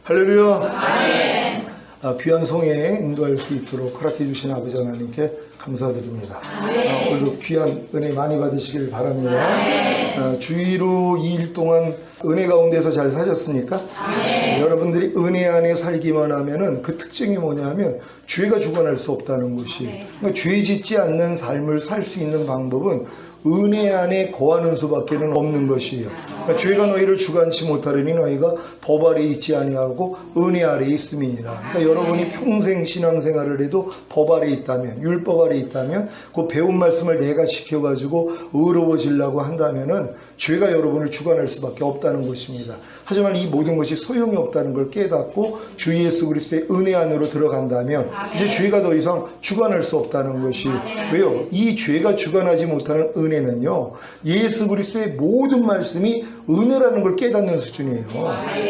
할렐루야. 귀한 성에 인도할 수 있도록 허락해 주신 아버지 하나님께 감사드립니다. 오늘도 귀한 은혜 많이 받으시길 바랍니다. 주의로 2일 동안 은혜 가운데서 잘 사셨습니까? 여러분들이 은혜 안에 살기만 하면은 그 특징이 뭐냐면 죄가 주관할 수 없다는 것이, 그러니까 죄 짓지 않는 삶을 살 수 있는 방법은 은혜 안에 거하는 수밖에는 없는 것이에요. 그러니까 죄가 너희를 주관치 못하려니 너희가 법 아래 있지 아니하고 은혜 아래 있음이니라. 그러니까 여러분이 평생 신앙생활을 해도 법 아래 있다면, 율법 아래 있다면, 그 배운 말씀을 내가 지켜가지고 의로워지려고 한다면은 죄가 여러분을 주관할 수밖에 없다는 것입니다. 하지만 이 모든 것이 소용이 없다는 걸 깨닫고 주 예수 그리스도의 은혜 안으로 들어간다면 이제 죄가 더 이상 주관할 수 없다는 것이, 왜요? 이 죄가 주관하지 못하는 은혜는요, 예수 그리스도의 모든 말씀이 은혜라는 걸 깨닫는 수준이에요.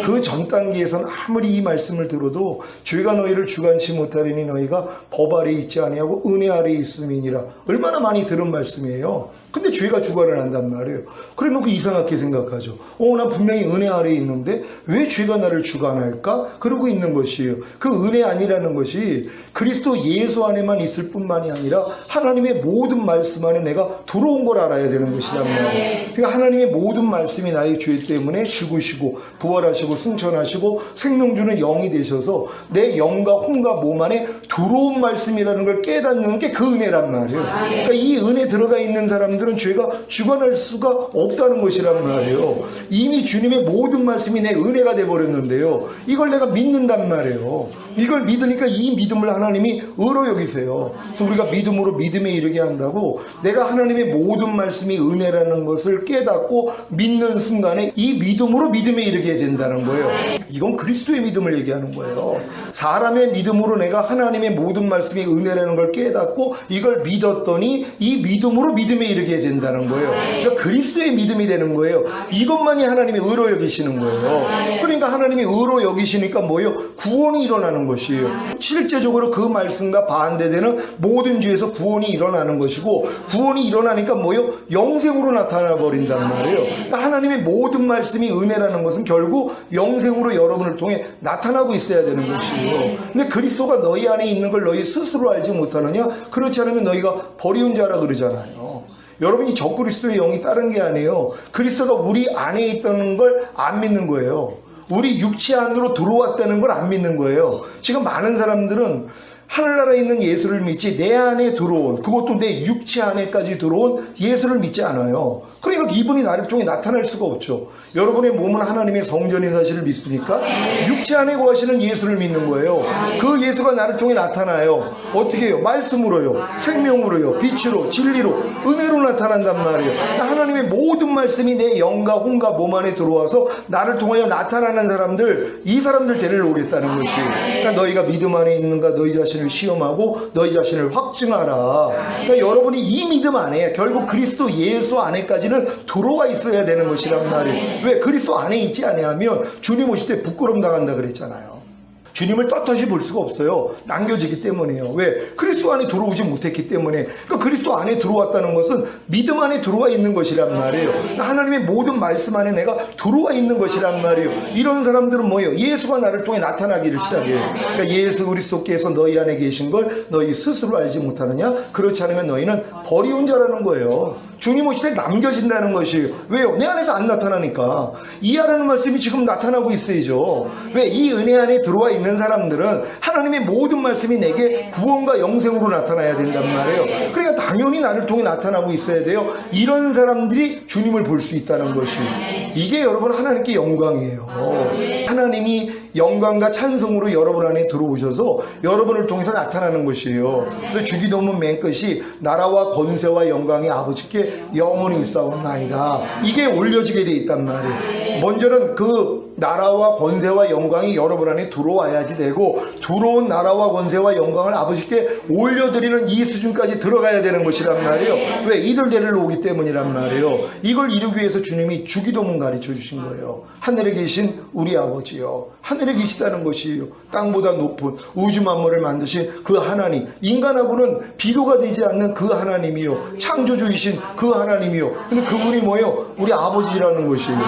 그 전 단계에서는 아무리 이 말씀을 들어도 죄가 너희를 주관치 못하리니 너희가 법 아래 있지 아니하고 은혜 아래 있음이니라. 얼마나 많이 들은 말씀이에요. 근데 죄가 주관을 한단 말이에요. 그래 놓고 이상하게 생각하죠. 나 분명히 은혜 아래에 있는데 왜 죄가 나를 주관할까? 그러고 있는 것이에요. 그 은혜 아니라는 것이 그리스도 예수 안에만 있을 뿐만이 아니라 하나님의 모든 말씀 안에 내가 들어온 걸 알아야 되는 것이란 말이에요. 그러니까 하나님의 모든 말씀이 나의 죄 때문에 죽으시고 부활하시고 승천하시고 생명 주는 영이 되셔서 내 영과 혼과 몸 안에 들어온 말씀이라는 걸 깨닫는 게 그 은혜란 말이에요. 그러니까 이 은혜 들어가 있는 사람들은 죄가 주관할 수가 없다는 것이란 말이에요. 이미 주님의 모든 말씀이 내 은혜가 돼버렸는데요, 이걸 내가 믿는단 말이에요. 이걸 믿으니까 이 믿음을 하나님이 의로 여기세요. 그래서 우리가 믿음으로 믿음에 이르게 한다고, 내가 하나님의 모든 말씀이 은혜라는 것을 깨닫고 믿는 순간에 이 믿음으로 믿음에 이르게 된다는 거예요. 이건 그리스도의 믿음을 얘기하는 거예요. 사람의 믿음으로 내가 하나님의 모든 말씀이 은혜라는 걸 깨닫고 이걸 믿었더니 이 믿음으로 믿음에 이르게 된다는 거예요. 그러니까 그리스도의 믿음이 되는 거예요. 이것만이 하나님이 의로 여기시는 거예요. 그러니까 하나님이 의로 여기시니까 뭐예요? 구원이 일어나는 것이에요. 실제적으로 그 말씀과 반대되는 모든 죄에서 구원이 일어나는 것이고, 구원이 일어나니까 뭐예요? 영생으로 나타나 버린단 말이에요. 그러니까 하나님의 모든 말씀이 은혜라는 것은 결국 영생으로 여러분을 통해 나타나고 있어야 되는 것이에요. 근데 그리스도가 너희 안에 있는 걸 너희 스스로 알지 못하느냐? 그렇지 않으면 너희가 버리운 자라 그러잖아요. 여러분이 적그리스도의 영이 다른 게 아니에요. 그리스도가 우리 안에 있다는 걸 안 믿는 거예요. 우리 육체 안으로 들어왔다는 걸 안 믿는 거예요. 지금 많은 사람들은 하늘나라에 있는 예수를 믿지 내 안에 들어온, 그것도 내 육체 안에까지 들어온 예수를 믿지 않아요. 그러니까 이분이 나를 통해 나타날 수가 없죠. 여러분의 몸은 하나님의 성전인 사실을 믿습니까? 육체 안에 거하시는 예수를 믿는 거예요. 그 예수가 나를 통해 나타나요. 어떻게 해요? 말씀으로요, 생명으로요, 빛으로, 진리로, 은혜로 나타난단 말이에요. 그러니까 하나님의 모든 말씀이 내 영과 혼과 몸 안에 들어와서 나를 통하여 나타나는 사람들, 이 사람들 데리러 오겠다는 것이에요. 그러니까 너희가 믿음 안에 있는가 너희 자신을 시험하고 너희 자신을 확증하라. 그러니까 여러분이 이 믿음 안에 결국 그리스도 예수 안에까지는 들어와 있어야 되는 것이란 말이에요. 왜? 그리스도 안에 있지 아니하면 주님 오실 때 부끄럼 당한다 그랬잖아요. 주님을 떳떳이 볼 수가 없어요. 남겨지기 때문이에요. 왜? 그리스도 안에 들어오지 못했기 때문에. 그러니까 그리스도 안에 들어왔다는 것은 믿음 안에 들어와 있는 것이란 말이에요. 그러니까 하나님의 모든 말씀 안에 내가 들어와 있는 것이란 말이에요. 이런 사람들은 뭐예요? 예수가 나를 통해 나타나기를 시작해요. 그러니까 예수 그리스도께서 너희 안에 계신 걸 너희 스스로 알지 못하느냐? 그렇지 않으면 너희는 버리운 자라는 거예요. 주님 오실 때 남겨진다는 것이에요. 왜요? 내 안에서 안 나타나니까. 이해하라는 말씀이 지금 나타나고 있어야죠. 왜? 이 은혜 안에 들어와 있는 사람들은 하나님의 모든 말씀이 내게 구원과 영생으로 나타나야 된단 말이에요. 그러니까 당연히 나를 통해 나타나고 있어야 돼요. 이런 사람들이 주님을 볼 수 있다는 것이, 이게 여러분 하나님께 영광이에요. 하나님이 영광과 찬송으로 여러분 안에 들어오셔서 여러분을 통해서 나타나는 것이에요. 그래서 주기도문 맨 끝이 나라와 권세와 영광이 아버지께 영원히 있사옵나이다. 이게 올려지게 돼 있단 말이에요. 먼저는 그 나라와 권세와 영광이 여러분 안에 들어와야지 되고, 들어온 나라와 권세와 영광을 아버지께 올려드리는 이 수준까지 들어가야 되는 것이란 말이에요. 왜? 이들 데리러 오기 때문이란 말이에요. 이걸 이루기 위해서 주님이 주기도문 가르쳐 주신 거예요. 하늘에 계신 우리 아버지요, 하늘에 계시다는 것이에요. 땅보다 높은 우주 만물을 만드신 그 하나님, 인간하고는 비교가 되지 않는 그 하나님이요, 창조주이신 그 하나님이요. 근데 그분이 뭐예요? 우리 아버지라는 것이에요.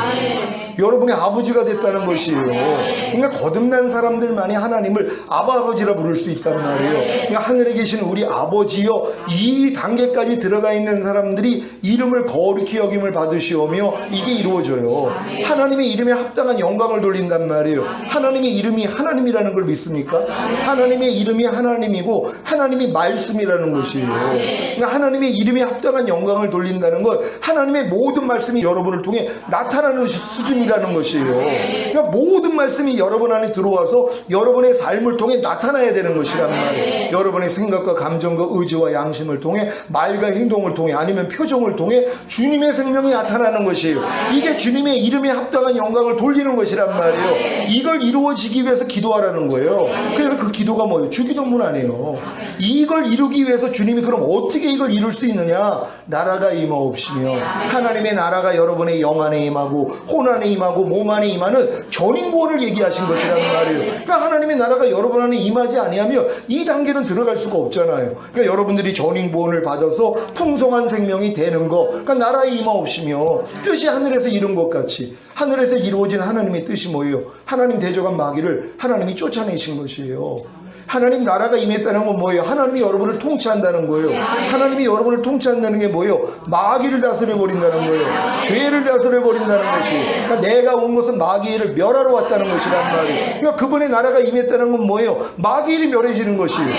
여러분의 아버지가 됐다는 것이에요. 그러니까 거듭난 사람들만이 하나님을 아버지라 부를 수 있단 말이에요. 그러니까 하늘에 계신 우리 아버지여, 이 단계까지 들어가 있는 사람들이 이름을 거룩히 여김을 받으시오며 이게 이루어져요. 하나님의 이름에 합당한 영광을 돌린단 말이에요. 하나님의 이름이 하나님이라는 걸 믿습니까? 하나님의 이름이 하나님이고 하나님이 말씀이라는 것이에요. 그러니까 하나님의 이름에 합당한 영광을 돌린다는 건 하나님의 모든 말씀이 여러분을 통해 나타나는 수준이라는 것이에요. 그러니까 모든 말씀이 여러분 안에 들어와서 여러분의 삶을 통해 나타나야 되는 것이란 말이에요. 여러분의 생각과 감정과 의지와 양심을 통해, 말과 행동을 통해, 아니면 표정을 통해 주님의 생명이 나타나는 것이에요. 이게 주님의 이름에 합당한 영광을 돌리는 것이란 말이에요. 이걸 이루어지기 위해서 기도하라는 거예요. 그래서 그 기도가 뭐예요? 주기도문 아니에요. 이걸 이루기 위해서 주님이 그럼 어떻게 이걸 이룰 수 있느냐? 나라가 임하옵시며, 하나님의 나라가 여러분의 영 안에 임하고 혼 안에 임하고 몸 안에 임하는 전인구원을 얘기하신 것이란 말이에요. 그러니까 하나님의 나라가 여러분 안에 임하지 아니하면 이 단계는 들어갈 수가 없잖아요. 그러니까 여러분들이 전인구원을 받아서 풍성한 생명이 되는 거, 그러니까 나라에 임하옵시며, 뜻이 하늘에서 이룬 것 같이 하늘에서 이루어진 하나님의 뜻이 뭐예요? 하나님 대적한 마귀를 하나님이 쫓아내신 것이에요. 하나님 나라가 임했다는 건 뭐예요? 하나님이 여러분을 통치한다는 거예요. 하나님이 여러분을 통치한다는 게 뭐예요? 마귀를 다스려 버린다는 거예요. 죄를 다스려 버린다는 것이. 그러니까 내가 온 것은 마귀를 멸하러 왔다는 것이란 말이에요. 그러니까 그분의 나라가 임했다는 건 뭐예요? 마귀를 멸해지는 것이에요.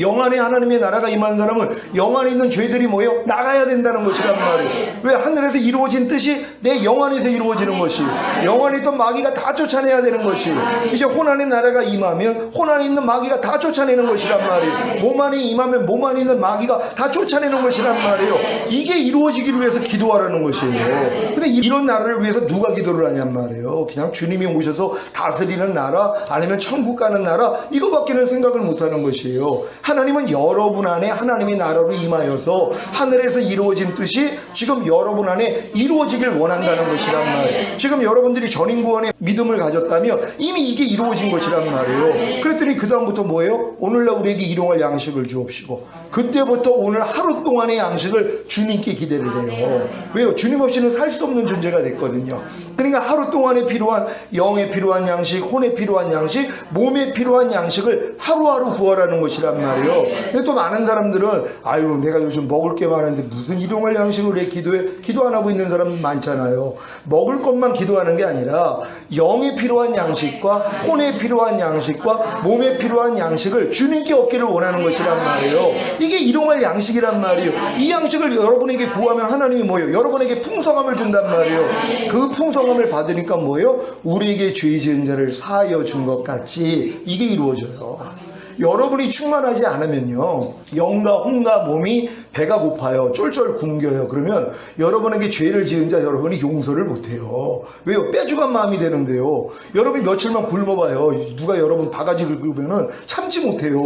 영 안에 하나님의 나라가 임한 사람은 영 안에 있는 죄들이 뭐예요? 나가야 된다는 것이란 말이에요. 왜? 하늘에서 이루어진 뜻이 내 영 안에서 이루어지는 것이에요. 영 안에 있던 마귀가 다 쫓아내야 되는 것이에요. 이제 혼 안에 나라가 임하면 혼 안에 있는 마귀가 다 쫓아내는 것이란 말이에요. 몸 안에 임하면 몸 안에 있는 마귀가 다 쫓아내는 것이란 말이에요. 이게 이루어지기를 위해서 기도하라는 것이에요. 근데 이런 나라를 위해서 누가 기도를 하냔 말이에요. 그냥 주님이 오셔서 다스리는 나라, 아니면 천국 가는 나라, 이거밖에는 생각을 못하는 것이에요. 하나님은 여러분 안에 하나님의 나라로 임하여서 하늘에서 이루어진 뜻이 지금 여러분 안에 이루어지길 원한다는 것이란 말이에요. 지금 여러분들이 전인구원의 믿음을 가졌다면 이미 이게 이루어진 것이란 말이에요. 그랬더니 그 다음부터 뭐예요? 오늘날 우리에게 일용할 양식을 주옵시고, 그때부터 오늘 하루 동안의 양식을 주님께 기대를 해요. 왜요? 주님 없이는 살 수 없는 존재가 됐거든요. 그러니까 하루 동안에 필요한, 영에 필요한 양식, 혼에 필요한 양식, 몸에 필요한 양식을 하루하루 구하라는 것이란 말이에요. 근데 또 많은 사람들은 아유, 내가 요즘 먹을 게 많은데 무슨 일용할 양식을 왜 기도해? 기도 안 하고 있는 사람 많잖아요. 먹을 것만 기도하는 게 아니라 영에 필요한 양식과 혼에 필요한 양식과 몸에 필요한 양식을 주님께 얻기를 원하는 것이란 말이에요. 이게 일용할 양식이란 말이에요. 이 양식을 여러분에게 구하면 하나님이 뭐예요? 여러분에게 풍성함을 준단 말이에요. 그 풍성함을 받으니까 뭐예요? 우리에게 죄 지은 자를 사하여 준 것 같이 이게 이루어져요. 여러분이 충만하지 않으면요, 영과 혼과 몸이 배가 고파요. 쫄쫄 굶겨요. 그러면 여러분에게 죄를 지은 자 여러분이 용서를 못해요. 왜요? 빼주간 마음이 되는데요. 여러분이 며칠만 굶어봐요. 누가 여러분 바가지 긁으면은 참지 못해요.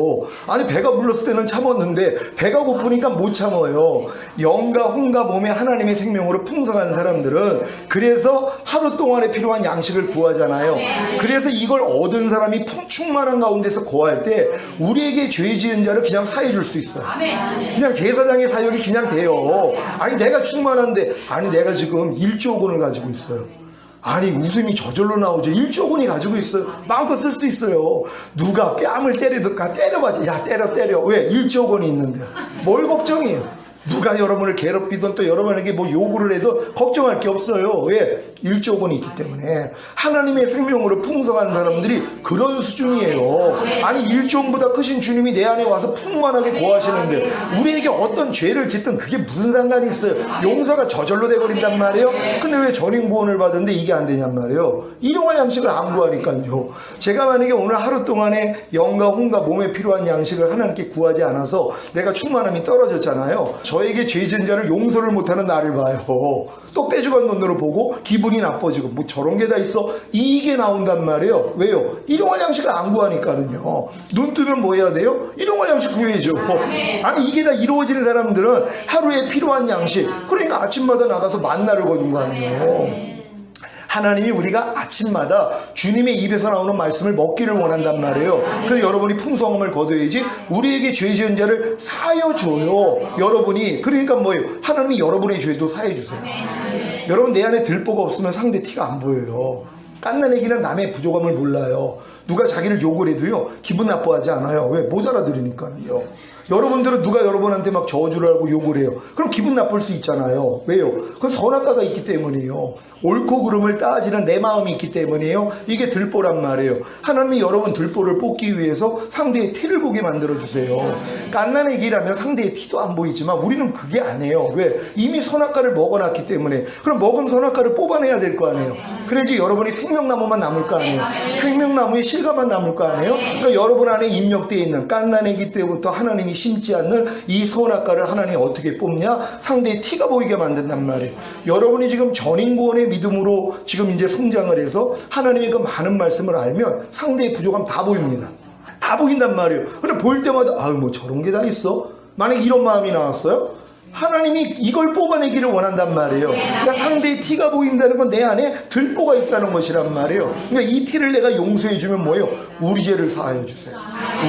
아니, 배가 불렀을 때는 참았는데 배가 고프니까 못 참아요. 영과 혼과 몸에 하나님의 생명으로 풍성한 사람들은 그래서 하루 동안에 필요한 양식을 구하잖아요. 그래서 이걸 얻은 사람이 충만한 가운데서 거할 때 우리에게 죄 지은 자를 그냥 사해줄 수 있어요. 그냥 제사장의 사역이 그냥 돼요. 아니, 내가 충만한데, 아니, 내가 지금 1조 원을 가지고 있어요. 아니, 웃음이 저절로 나오죠. 1조 원이 가지고 있어요. 마음껏 쓸 수 있어요. 누가 뺨을 때리든가 때려봐지. 야, 때려. 왜? 1조 원이 있는데. 뭘 걱정해요? 누가 여러분을 괴롭히든 또 여러분에게 뭐 요구를 해도 걱정할 게 없어요. 왜? 1조 원이 있기 때문에. 하나님의 생명으로 풍성한 사람들이 그런 수준이에요. 아니, 1조 원보다 크신 주님이 내 안에 와서 풍만하게 거하시는데 우리에게 어떤 죄를 짓든 그게 무슨 상관이 있어요? 용서가 저절로 돼버린단 말이에요. 근데 왜 전인구원을 받았는데 이게 안 되냔 말이에요. 일용할 양식을 안 구하니까요. 제가 만약에 오늘 하루 동안에 영과 혼과 몸에 필요한 양식을 하나님께 구하지 않아서 내가 충만함이 떨어졌잖아요. 저에게 죄 지은 자를 용서를 못하는 나를 봐요. 또 빼주간 눈으로 보고 기분이 나빠지고 뭐 저런 게 다 있어? 이게 나온단 말이에요. 왜요? 일용할 양식을 안 구하니까는요. 눈 뜨면 뭐 해야 돼요? 일용할 양식 구해야죠. 아니, 이게 다 이루어지는 사람들은 하루에 필요한 양식, 그러니까 아침마다 나가서 만나를 거둔 거 아니에요. 하나님이 우리가 아침마다 주님의 입에서 나오는 말씀을 먹기를 원한단 말이에요. 그래서 여러분이 풍성함을 거둬야지 우리에게 죄 지은 자를 사하여 줘요. 여러분이. 그러니까 뭐예요? 하나님이 여러분의 죄도 사해 주세요. 여러분 내 안에 들보가 없으면 상대 티가 안 보여요. 갓난애기는 남의 부족함을 몰라요. 누가 자기를 욕을 해도요 기분 나빠하지 않아요. 왜? 못 알아들으니까요. 여러분들은 누가 여러분한테 막 저주를 하고 욕을 해요. 그럼 기분 나쁠 수 있잖아요. 왜요? 그건 선악과가 있기 때문이에요. 옳고 그름을 따지는 내 마음이 있기 때문이에요. 이게 들보란 말이에요. 하나님이 여러분 들보를 뽑기 위해서 상대의 티를 보게 만들어주세요. 갓난애기라면 상대의 티도 안 보이지만 우리는 그게 아니에요. 왜? 이미 선악과를 먹어놨기 때문에. 그럼 먹은 선악과를 뽑아내야 될 거 아니에요. 그래야지 여러분이 생명나무만 남을 거 아니에요. 생명나무의 실과만 남을 거 아니에요. 그러니까 여러분 안에 입력되어 있는 갓난애기 때부터 하나님이 심지 않는 이 선악과를 하나님이 어떻게 뽑냐? 상대의 티가 보이게 만든단 말이에요. 여러분이 지금 전인구원의 믿음으로 지금 이제 성장을 해서 하나님의 그 많은 말씀을 알면 상대의 부족함 다 보입니다. 다 보인단 말이에요. 근데 보일 때마다 아유 뭐 저런 게 다 있어? 만약에 이런 마음이 나왔어요? 하나님이 이걸 뽑아내기를 원한단 말이에요. 그러니까 상대의 티가 보인다는 건 내 안에 들보가 있다는 것이란 말이에요. 그러니까 이 티를 내가 용서해 주면 뭐예요? 우리 죄를 사하여 주세요.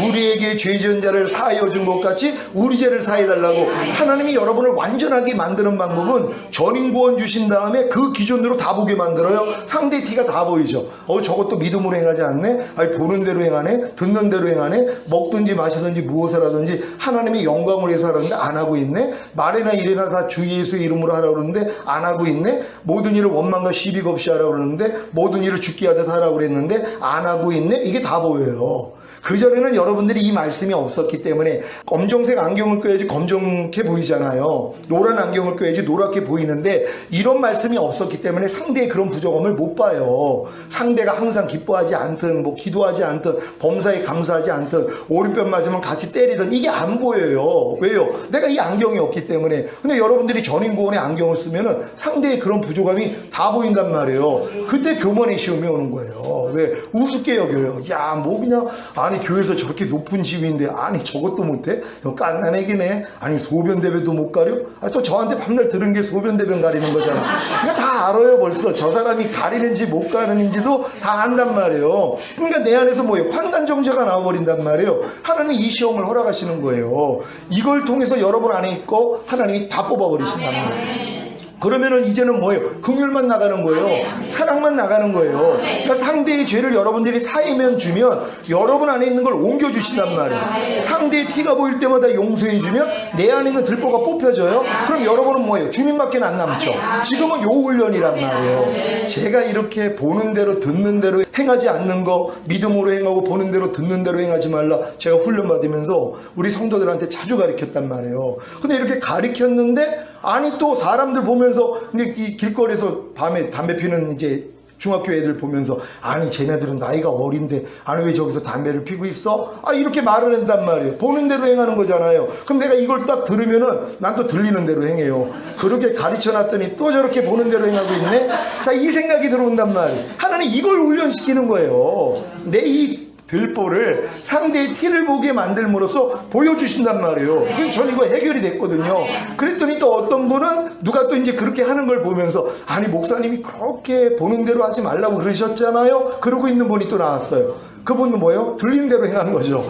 우리에게 죄 지은 자를 사하여 준 것 같이 우리 죄를 사해 달라고. 하나님이 여러분을 완전하게 만드는 방법은 전인구원 주신 다음에 그 기준으로 다 보게 만들어요. 상대의 티가 다 보이죠. 저것도 믿음으로 행하지 않네? 아니 보는 대로 행하네? 듣는 대로 행하네? 먹든지 마시든지 무엇을 하든지 하나님의 영광을 위해서 하는데 안 하고 있네? 말이나 일이나 다 주 예수의 이름으로 하라고 그러는데 안 하고 있네? 모든 일을 원망과 시비가 없이 하라고 그러는데 모든 일을 죽게 하듯 하라고 그랬는데 안 하고 있네? 이게 다 보여요. 그전에는 여러분들이 이 말씀이 없었기 때문에 검정색 안경을 껴야지 검정해 보이잖아요. 노란 안경을 껴야지 노랗게 보이는데 이런 말씀이 없었기 때문에 상대의 그런 부족함을 못 봐요. 상대가 항상 기뻐하지 않든 뭐 기도하지 않든 범사에 감사하지 않든 오른편 맞으면 같이 때리든 이게 안 보여요. 왜요? 내가 이 안경이 없기 때문에. 근데 여러분들이 전인구원의 안경을 쓰면은 상대의 그런 부족함이 다 보인단 말이에요. 그때 교만의 시험이 오는 거예요. 왜? 우습게 여겨요. 야, 뭐 그냥 아니 교회에서 저렇게 높은 지위인데 아니 저것도 못해? 깐난애기네. 아니 소변대변도 못 가려? 또 저한테 밤날 들은 게 소변대변 가리는 거잖아. 그러니까 다 알아요 벌써. 저 사람이 가리는지 못 가리는지도 다 안단 말이에요. 그러니까 내 안에서 뭐예요? 판단정죄가 나와버린단 말이에요. 하나님이 이 시험을 허락하시는 거예요. 이걸 통해서 여러분 안에 있고 하나님이 다 뽑아버리신단 말이에요. 그러면은 이제는 뭐예요? 긍휼만 나가는 거예요. 사랑만 나가는 거예요. 그러니까 상대의 죄를 여러분들이 사이면 주면 여러분 안에 있는 걸 옮겨주신단 말이에요. 상대의 티가 보일 때마다 용서해주면 내 안에 있는 들보가 뽑혀져요. 그럼 여러분은 뭐예요? 주님밖에 안 남죠. 지금은 요 훈련이란 말이에요. 제가 이렇게 보는 대로 듣는 대로 행하지 않는 거 믿음으로 행하고 보는 대로 듣는 대로 행하지 말라. 제가 훈련 받으면서 우리 성도들한테 자주 가르쳤단 말이에요. 근데 이렇게 가르쳤는데 아니 또 사람들 보면서 이제 이 길거리에서 밤에 담배 피는 이제 중학교 애들 보면서 아니 쟤네들은 나이가 어린데 아니 왜 저기서 담배를 피고 있어? 이렇게 말을 한단 말이에요. 보는 대로 행하는 거잖아요. 그럼 내가 이걸 딱 들으면은 난 또 들리는 대로 행해요. 그렇게 가르쳐 놨더니 또 저렇게 보는 대로 행하고 있네. 자, 이 생각이 들어온단 말이에요. 하나님 이걸 훈련시키는 거예요. 내 이 들보를 상대의 티를 보게 만들므로써 보여주신단 말이에요. 그럼 전 이거 해결이 됐거든요. 그랬더니 또 어떤 분은 누가 또 이제 그렇게 하는 걸 보면서 아니 목사님이 그렇게 보는 대로 하지 말라고 그러셨잖아요. 그러고 있는 분이 또 나왔어요. 그분은 뭐예요? 들리는 대로 행하는 거죠.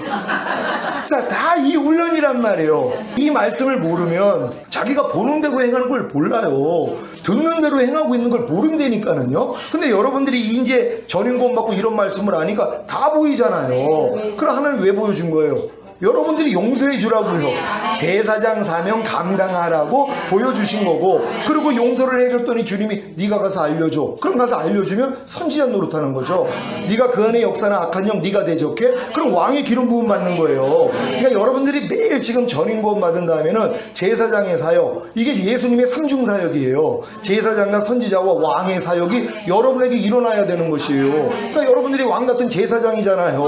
자, 다 이 훈련이란 말이에요. 이 말씀을 모르면 자기가 보는 대로 행하는 걸 몰라요. 듣는 대로 행하고 있는 걸 모른다니까는요. 근데 여러분들이 이제 전인구원 받고 이런 말씀을 하니까 다 보이잖아요. 그럼 하나님 왜 보여준 거예요? 여러분들이 용서해 주라고요. 제사장 사명 감당하라고 보여주신 거고, 그리고 용서를 해줬더니 주님이 네가 가서 알려줘. 그럼 가서 알려주면 선지자 노릇하는 거죠. 네가 그 안에 역사나 악한 영 네가 대적해? 그럼 왕의 기름 부음 받는 거예요. 그러니까 여러분들이 매일 지금 전인구원 받은 다음에는 제사장의 사역, 이게 예수님의 삼중 사역이에요. 제사장과 선지자와 왕의 사역이 여러분에게 일어나야 되는 것이에요. 그러니까 여러분들이 왕 같은 제사장이잖아요.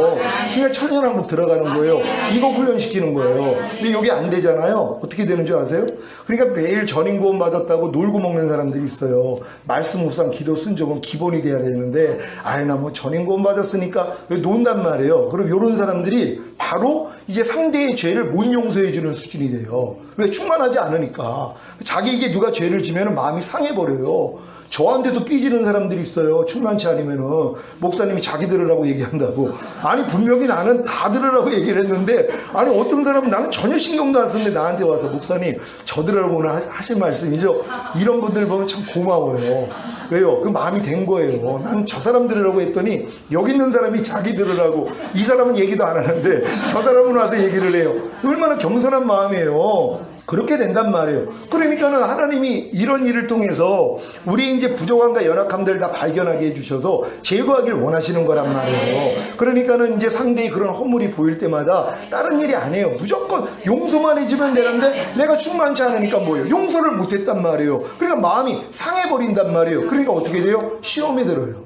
그러니까 천년왕국 들어가는 거예요. 이거 훈련시키는 거예요. 근데 이게 안 되잖아요. 어떻게 되는 줄 아세요? 그러니까 매일 전인구원 받았다고 놀고 먹는 사람들이 있어요. 말씀 묵상 기도 순종은 기본이 돼야 되는데 아니 나 뭐 전인구원 받았으니까 논단 말이에요. 그럼 이런 사람들이 바로 이제 상대의 죄를 못 용서해 주는 수준이 돼요. 왜? 충만하지 않으니까. 자기에게 누가 죄를 지면 마음이 상해버려요. 저한테도 삐지는 사람들이 있어요. 충만치 않으면은 목사님이 자기 들으라고 얘기한다고. 아니 분명히 나는 다 들으라고 얘기를 했는데, 아니 어떤 사람은 나는 전혀 신경도 안 쓰는데 나한테 와서 목사님 저 들으라고 오늘 하신 말씀이죠. 이런 분들 보면 참 고마워요. 왜요? 그 마음이 된 거예요. 난 저 사람 들으라고 했더니 여기 있는 사람이 자기 들으라고. 이 사람은 얘기도 안 하는데 저 사람은 와서 얘기를 해요. 얼마나 겸손한 마음이에요. 그렇게 된단 말이에요. 그러니까는 하나님이 이런 일을 통해서 우리 이제 부족함과 연약함들 다 발견하게 해주셔서 제거하길 원하시는 거란 말이에요. 그러니까는 이제 상대의 그런 허물이 보일 때마다 다른 일이 아니에요. 무조건 용서만 해주면 되는데 내가 충만치 않으니까 뭐예요? 용서를 못했단 말이에요. 그러니까 마음이 상해버린단 말이에요. 그러니까 어떻게 돼요? 시험에 들어요.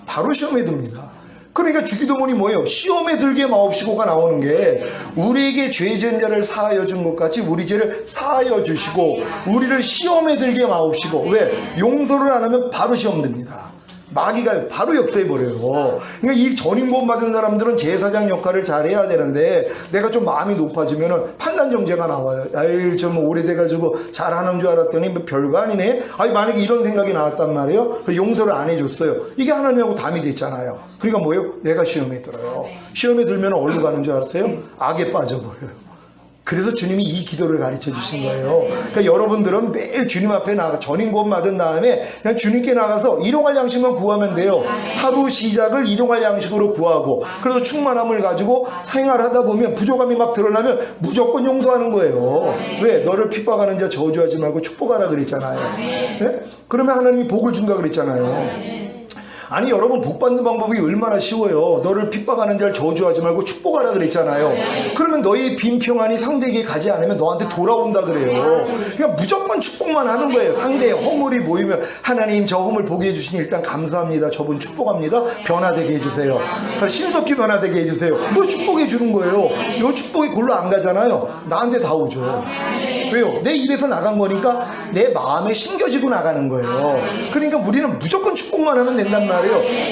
바로 시험에 듭니다. 그러니까 주기도문이 뭐예요? 시험에 들게 마옵시고가 나오는 게, 우리에게 죄 지은 자를 사하여 준 것 같이 우리 죄를 사하여 주시고 우리를 시험에 들게 마옵시고. 왜? 용서를 안 하면 바로 시험 듭니다. 마귀가 바로 역사해버려요. 그러니까 이 전인구원 받은 사람들은 제사장 역할을 잘 해야 되는데, 내가 좀 마음이 높아지면은 판단정죄가 나와요. 아유, 저 뭐 오래돼가지고 잘하는 줄 알았더니 뭐 별거 아니네? 아니, 만약에 이런 생각이 나왔단 말이에요. 용서를 안 해줬어요. 이게 하나님하고 담이 됐잖아요. 그러니까 뭐예요? 내가 시험에 들어요. 시험에 들면 어디로 가는 줄 알았어요? 악에 빠져버려요. 그래서 주님이 이 기도를 가르쳐 주신 거예요. 그러니까 여러분들은 매일 주님 앞에 나가, 전인구원 받은 다음에 그냥 주님께 나가서 일용할 양식만 구하면 돼요. 하루 시작을 일용할 양식으로 구하고, 그래서 충만함을 가지고 생활하다 보면 부족함이 막 드러나면 무조건 용서하는 거예요. 왜? 너를 핍박하는 자 저주하지 말고 축복하라 그랬잖아요. 네? 그러면 하나님이 복을 준다 그랬잖아요. 아니, 여러분, 복 받는 방법이 얼마나 쉬워요. 너를 핍박하는 자를 저주하지 말고 축복하라 그랬잖아요. 그러면 너의 빈평안이 상대에게 가지 않으면 너한테 돌아온다 그래요. 그러니까 무조건 축복만 하는 거예요. 상대의 허물이 모이면 하나님 저 허물 보게 해주시니 일단 감사합니다. 저분 축복합니다. 변화되게 해주세요. 신속히 변화되게 해주세요. 그걸 축복해 주는 거예요. 이 축복이 골로 안 가잖아요. 나한테 다 오죠. 왜요? 내 입에서 나간 거니까 내 마음에 심겨지고 나가는 거예요. 그러니까 우리는 무조건 축복만 하면 된단 말이에요.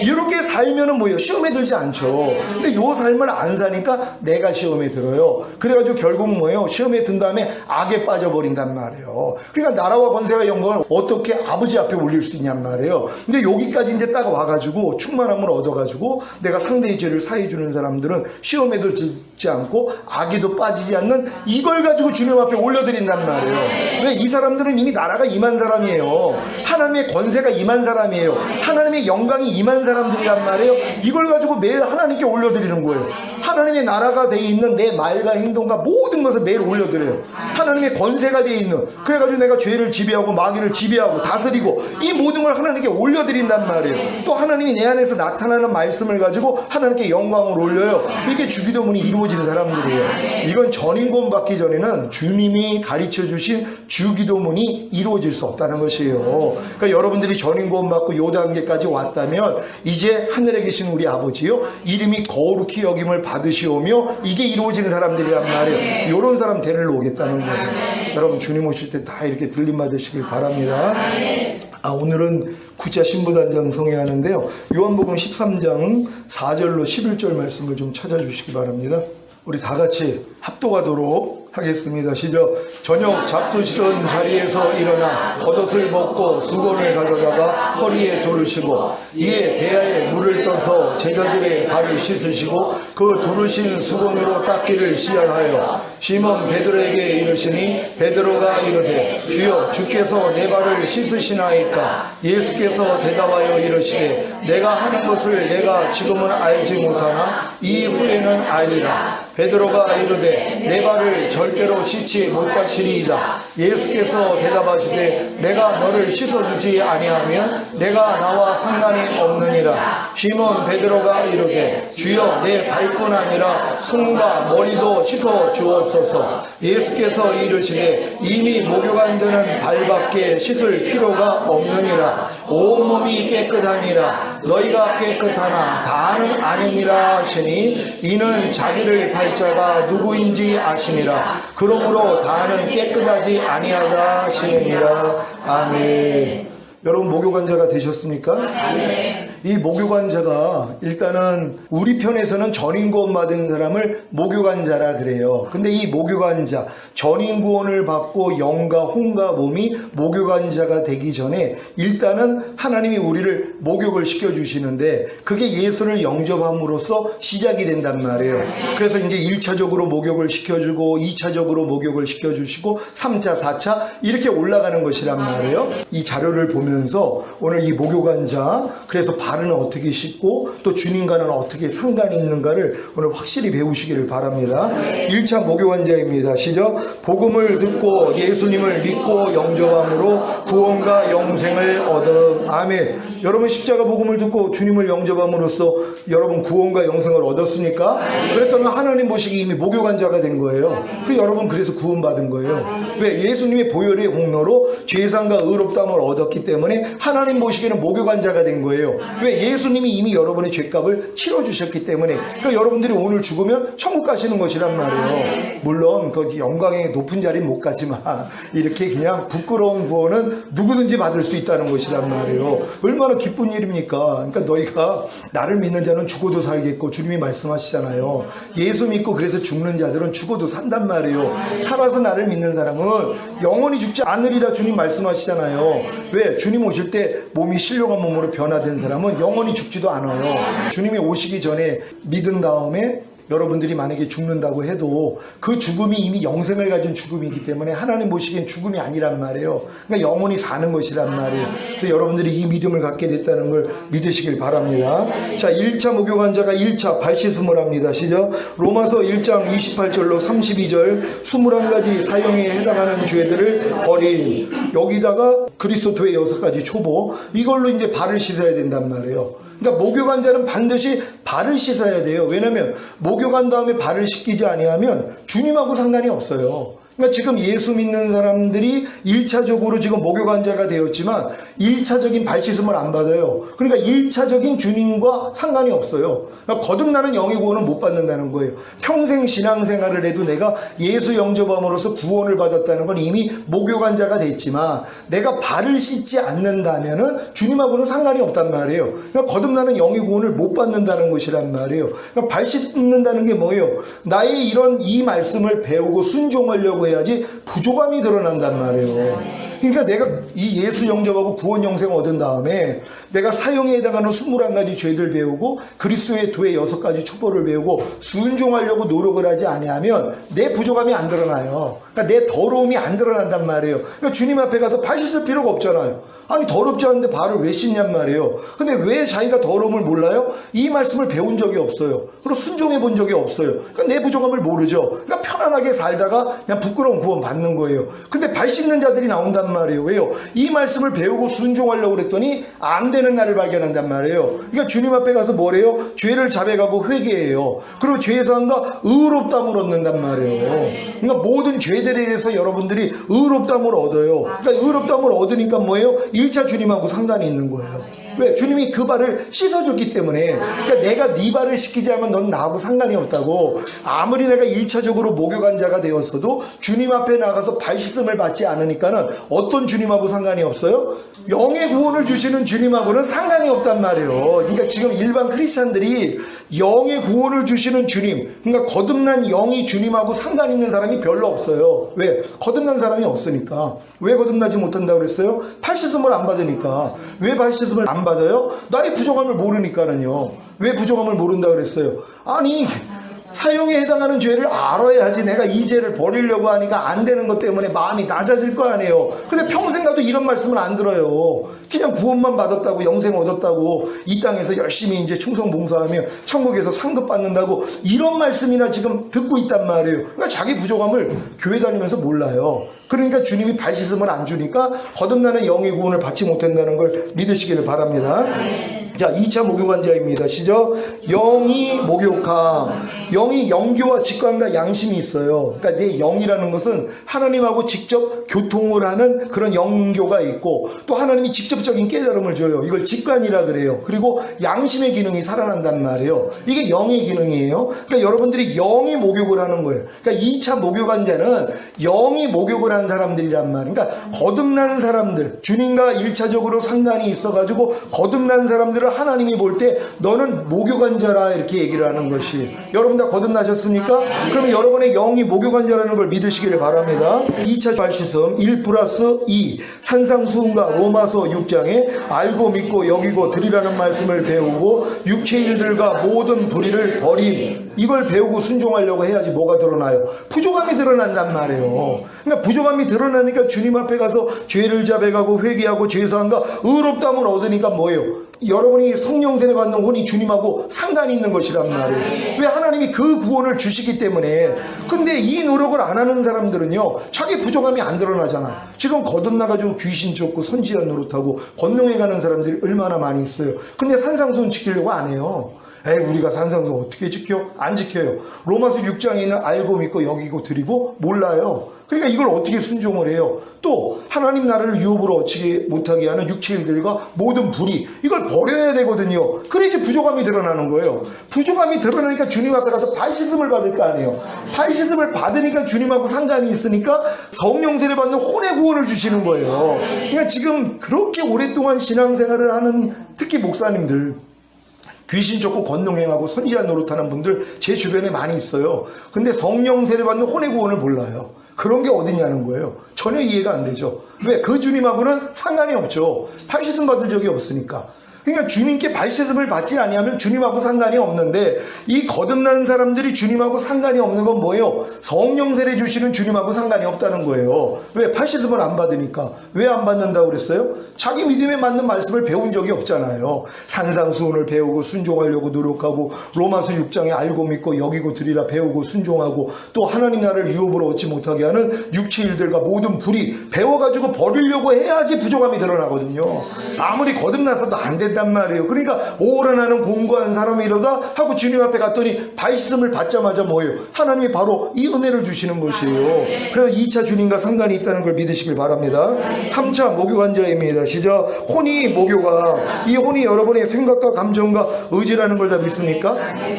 이렇게 살면은 뭐예요? 시험에 들지 않죠. 근데 요 삶을 안 사니까 내가 시험에 들어요. 그래가지고 결국 뭐예요? 시험에 든 다음에 악에 빠져버린단 말이에요. 그러니까 나라와 권세와 영광을 어떻게 아버지 앞에 올릴 수 있냔 말이에요. 근데 여기까지 이제 딱 와가지고 충만함을 얻어가지고 내가 상대의 죄를 사해주는 사람들은 시험에도 들지 않고 악에도 빠지지 않는 이걸 가지고 주님 앞에 올려드린단 말이에요. 왜? 이 사람들은 이미 나라가 임한 사람이에요. 하나님의 권세가 임한 사람이에요. 하나님의 영광이 임한 사람들이란 말이에요. 이걸 가지고 매일 하나님께 올려드리는 거예요. 하나님의 나라가 돼 있는 내 말과 행동과 모든 것을 매일 올려드려요. 하나님의 권세가 돼 있는, 그래가지고 내가 죄를 지배하고 마귀를 지배하고 다스리고 이 모든 걸 하나님께 올려드린단 말이에요. 또 하나님이 내 안에서 나타나는 말씀을 가지고 하나님께 영광을 올려요. 이게 주기도문이 이루어지는 사람들이에요. 이건 전인구원 받기 전에는 주님이 가르쳐 주신 주기도문이 이루어질 수 없다는 것이에요. 그러니까 여러분들이 전인구원 받고 요 단계까지 왔다면 이제 하늘에 계신 우리 아버지요, 이름이 거룩히 여김을 받으시오며 이게 이루어지는 사람들이란 말이에요. 이런 사람 데리러 오겠다는 거예요. 여러분, 주님 오실 때 다 이렇게 들림 받으시길 바랍니다. 오늘은 구자 신부단장 성회하는데요. 요한복음 13장 4절로 11절 말씀을 좀 찾아주시기 바랍니다. 우리 다 같이 합독하도록 하겠습니다. 시작. 저녁 잡수시던 자리에서 일어나 겉옷을 벗고 수건을 가져다가 허리에 두르시고 이에 대야에 물을 떠서 제자들의 발을 씻으시고 그 두르신 수건으로 닦기를 시작하여 시몬 베드로에게 이르시니 베드로가 이르되 주여 주께서 내 발을 씻으시나이까. 예수께서 대답하여 이르시되 내가 하는 것을 내가 지금은 알지 못하나 이후에는 알리라. 베드로가 이르되 내 발을 절대로 씻지 못하시리이다. 예수께서 대답하시되 내가 너를 씻어주지 아니하면 내가 나와 상관이 없느니라. 시몬 베드로가 이르되 주여 내 발뿐 아니라 손과 머리도 씻어 주옵소서. 예수께서 이르시되 이미 목욕한 자는 발밖에 씻을 필요가 없느니라. 온몸이 깨끗하니라. 너희가 깨끗하나 다는 아니니라 하시니 이는 자기를 발자가 누구인지 아시니라. 그러므로 다는 깨끗하지 아니하다 하시니라. 아멘. 여러분, 목욕한 자가 되셨습니까? 네. 이 목욕환자가 일단은 우리 편에서는 전인구원 받은 사람을 목욕환자라 그래요. 근데 이 목욕환자, 전인구원을 받고 영과 혼과 몸이 목욕환자가 되기 전에 일단은 하나님이 우리를 목욕을 시켜주시는데 그게 예수를 영접함으로써 시작이 된단 말이에요. 그래서 이제 1차적으로 목욕을 시켜주고 2차적으로 목욕을 시켜주시고 3차, 4차 이렇게 올라가는 것이란 말이에요. 이 자료를 보면서 오늘 이 목욕환자, 그래서 발은 어떻게 씻고 또 주님과는 어떻게 상관이 있는가를 오늘 확실히 배우시기를 바랍니다. 1차 목욕환자입니다. 시작. 복음을 듣고 예수님을 믿고 영접함으로 구원과 영생을 얻어. 아멘. 여러분 십자가 복음을 듣고 주님을 영접함으로써 여러분 구원과 영생을 얻었습니까? 그랬더니 하나님 보시기 이미 목욕환자가 된 거예요. 여러분 그래서 구원받은 거예요. 왜? 예수님의 보혈의 공로로 죄상과 의롭다함을 얻었기 때문에 하나님 보시기에는 목욕환자가 된 거예요. 왜? 예수님이 이미 여러분의 죄값을 치러주셨기 때문에. 그러니까 여러분들이 오늘 죽으면 천국 가시는 것이란 말이에요. 물론 그 영광의 높은 자리는 못 가지만 이렇게 그냥 부끄러운 구원은 누구든지 받을 수 있다는 것이란 말이에요. 얼마나 기쁜 일입니까? 그러니까 너희가 나를 믿는 자는 죽어도 살겠고, 주님이 말씀하시잖아요. 예수 믿고 그래서 죽는 자들은 죽어도 산단 말이에요. 살아서 나를 믿는 사람은 영원히 죽지 않으리라 주님 말씀하시잖아요. 왜? 주님 오실 때 몸이 신령한 몸으로 변화된 사람은 영원히 죽지도 않아요. 주님이 오시기 전에 믿은 다음에 여러분들이 만약에 죽는다고 해도 그 죽음이 이미 영생을 가진 죽음이기 때문에 하나님 보시기엔 죽음이 아니란 말이에요. 그러니까 영원히 사는 것이란 말이에요. 그래서 여러분들이 이 믿음을 갖게 됐다는 걸 믿으시길 바랍니다. 자, 1차 목욕환자가 1차 발씻음을 합니다. 시작. 로마서 1장 28절로 32절 21가지 사형에 해당하는 죄들을 버림. 여기다가 그리스도의 6가지 초보. 이걸로 이제 발을 씻어야 된단 말이에요. 그러니까 목욕환자는 반드시 발을 씻어야 돼요. 왜냐하면 목욕한 다음에 발을 씻기지 아니하면 주님하고 상관이 없어요. 그러니까 지금 예수 믿는 사람들이 1차적으로 지금 목욕환자가 되었지만 1차적인 발씻음을 안 받아요. 그러니까 1차적인 주님과 상관이 없어요. 그러니까 거듭나는 영의 구원은 못 받는다는 거예요. 평생 신앙생활을 해도 내가 예수 영접함으로써 구원을 받았다는 건 이미 목욕환자가 됐지만 내가 발을 씻지 않는다면은 주님하고는 상관이 없단 말이에요. 그러니까 거듭나는 영의 구원을 못 받는다는 것이란 말이에요. 그러니까 발 씻는다는 게 뭐예요? 나의 이 말씀을 배우고 순종하려고 해야지 부족함이 드러난단 말이에요. 그러니까 내가 이 예수 영접하고 구원 영생 얻은 다음에 내가 사형에 해당하는 21가지 죄들 배우고 그리스도의 도의 6가지 촛불을 배우고 순종하려고 노력을 하지 아니하면 내 부족함이 안 드러나요. 그러니까 내 더러움이 안 드러난단 말이에요. 그러니까 주님 앞에 가서 발 씻을 필요가 없잖아요. 아니 더럽지 않은데 발을 왜 씻냔 말이에요. 근데 왜 자기가 더러움을 몰라요? 이 말씀을 배운 적이 없어요. 그리고 순종해 본 적이 없어요. 그러니까 내 부족함을 모르죠. 그러니까 편안하게 살다가 그냥 부끄러운 구원 받는 거예요. 근데 발 씻는 자들이 나온단 말이에요. 왜요? 이 말씀을 배우고 순종하려고 그랬더니 안 되는 날을 발견한단 말이에요. 그러니까 주님 앞에 가서 뭐래요? 죄를 자백하고 회개해요. 그리고 죄사함과 의롭다함을 얻는단 말이에요. 그러니까 모든 죄들에 대해서 여러분들이 의롭다함을 얻어요. 그러니까 의롭다함을 얻으니까 뭐예요? 1차 주님하고 상관이 있는 거예요. 왜? 주님이 그 발을 씻어줬기 때문에. 그러니까 내가 네 발을 씻기지 않으면 넌 나하고 상관이 없다고. 아무리 내가 1차적으로 목욕환자가 되었어도 주님 앞에 나가서 발 씻음을 받지 않으니까는 어떤 주님하고 상관이 없어요? 영의 구원을 주시는 주님하고는 상관이 없단 말이에요. 그러니까 지금 일반 크리스찬들이 영의 구원을 주시는 주님, 그러니까 거듭난 영이 주님하고 상관 있는 사람이 별로 없어요. 왜? 거듭난 사람이 없으니까. 왜 거듭나지 못한다고 그랬어요? 발 씻음을 안 받으니까. 왜 발 씻음을 안 받아요? 나의 부족함을 모르니까는요. 왜 부족함을 모른다고 그랬어요? 아니 사형에 해당하는 죄를 알아야지 내가 이 죄를 버리려고 하니까 안 되는 것 때문에 마음이 낮아질 거 아니에요. 근데 평생 가도 이런 말씀을 안 들어요. 그냥 구원만 받았다고 영생 얻었다고 이 땅에서 열심히 이제 충성 봉사하며 천국에서 상급 받는다고 이런 말씀이나 지금 듣고 있단 말이에요. 그러니까 자기 부족함을 교회 다니면서 몰라요. 그러니까 주님이 발 씻음을 안 주니까 거듭나는 영의 구원을 받지 못한다는 걸 믿으시기를 바랍니다. 자, 2차 목욕환자입니다. 시작. 영이 목욕함. 영이 영교와 직관과 양심이 있어요. 그러니까 내 영이라는 것은 하나님하고 직접 교통을 하는 그런 영교가 있고 또 하나님이 직접적인 깨달음을 줘요. 이걸 직관이라 그래요. 그리고 양심의 기능이 살아난단 말이에요. 이게 영의 기능이에요. 그러니까 여러분들이 영이 목욕을 하는 거예요. 그러니까 2차 목욕환자는 영이 목욕을 한 사람들이란 말이에요. 그러니까 거듭난 사람들, 주님과 1차적으로 상관이 있어가지고 거듭난 사람들 사람들을 하나님이 볼 때 너는 목욕한 자라 이렇게 얘기를 하는 것이, 여러분 다 거듭나셨습니까? 그러면 여러분의 영이 목욕한 자라는 걸 믿으시기를 바랍니다. 2차 말씀 1+2 산상수훈과 로마서 6장에 알고 믿고 여기고 드리라는 말씀을 배우고 육체의 일들과 모든 불의를 버림, 이걸 배우고 순종하려고 해야지 뭐가 드러나요? 부족함이 드러난단 말이에요. 그러니까 부족함이 드러나니까 주님 앞에 가서 죄를 자백하고 회개하고 죄사함과 의롭다함을 얻으니까 뭐예요? 여러분이 성령 세례 받는 혼이 주님하고 상관이 있는 것이란 말이에요. 왜? 하나님이 그 구원을 주시기 때문에. 근데 이 노력을 안 하는 사람들은요, 자기 부족함이 안 드러나잖아. 지금 거듭나가지고 귀신 쫓고 선지자 노릇하고 권능에 가는 사람들이 얼마나 많이 있어요. 근데 산상수훈 지키려고 안 해요. 에이, 우리가 산상수훈 어떻게 지켜? 안 지켜요. 로마서 6장에 있는 알고 믿고 여기고 드리고 몰라요. 그러니까 이걸 어떻게 순종을 해요? 또 하나님 나라를 유업으로 얻지 못하게 하는 육체 일들과 모든 불의, 이걸 버려야 되거든요. 그래야지 부족함이 드러나는 거예요. 부족함이 드러나니까 주님 앞에 가서 발씻음을 받을 거 아니에요. 발씻음을 받으니까 주님하고 상관이 있으니까 성령 세례 받는 혼의 구원을 주시는 거예요. 그러니까 지금 그렇게 오랫동안 신앙생활을 하는 특히 목사님들, 귀신 쫓고 권능행하고 선지자 노릇하는 분들 제 주변에 많이 있어요. 근데 성령 세례 받는 혼의 구원을 몰라요. 그런 게 어디냐는 거예요. 전혀 이해가 안 되죠. 왜? 그 주님하고는 상관이 없죠. 발씻음 받을 적이 없으니까. 그러니까 주님께 발씻음을 받지 아니하면 주님하고 상관이 없는데, 이 거듭난 사람들이 주님하고 상관이 없는 건 뭐예요? 성령 세례 주시는 주님하고 상관이 없다는 거예요. 왜? 발씻음을 안 받으니까. 왜 안 받는다고 그랬어요? 자기 믿음에 맞는 말씀을 배운 적이 없잖아요. 산상수훈을 배우고 순종하려고 노력하고 로마서 6장에 알고 믿고 여기고 드리라 배우고 순종하고, 또 하나님 나라를 유업으로 얻지 못하게 하는 육체 일들과 모든 불의 배워가지고 버리려고 해야지 부족함이 드러나거든요. 아무리 거듭나서도 안 된단 말이에요. 그러니까 오래 나는 공부한 사람이 이러다 하고 주님 앞에 갔더니 발씻음을 받자마자 뭐예요? 하나님이 바로 이 은혜를 주시는 것이에요. 그래서 2차 주님과 상관이 있다는 걸 믿으시길 바랍니다. 3차 목욕한 자입니다. 시작. 혼이 목욕아. 이 혼이 여러분의 생각과 감정과 의지라는 걸 다 믿습니까?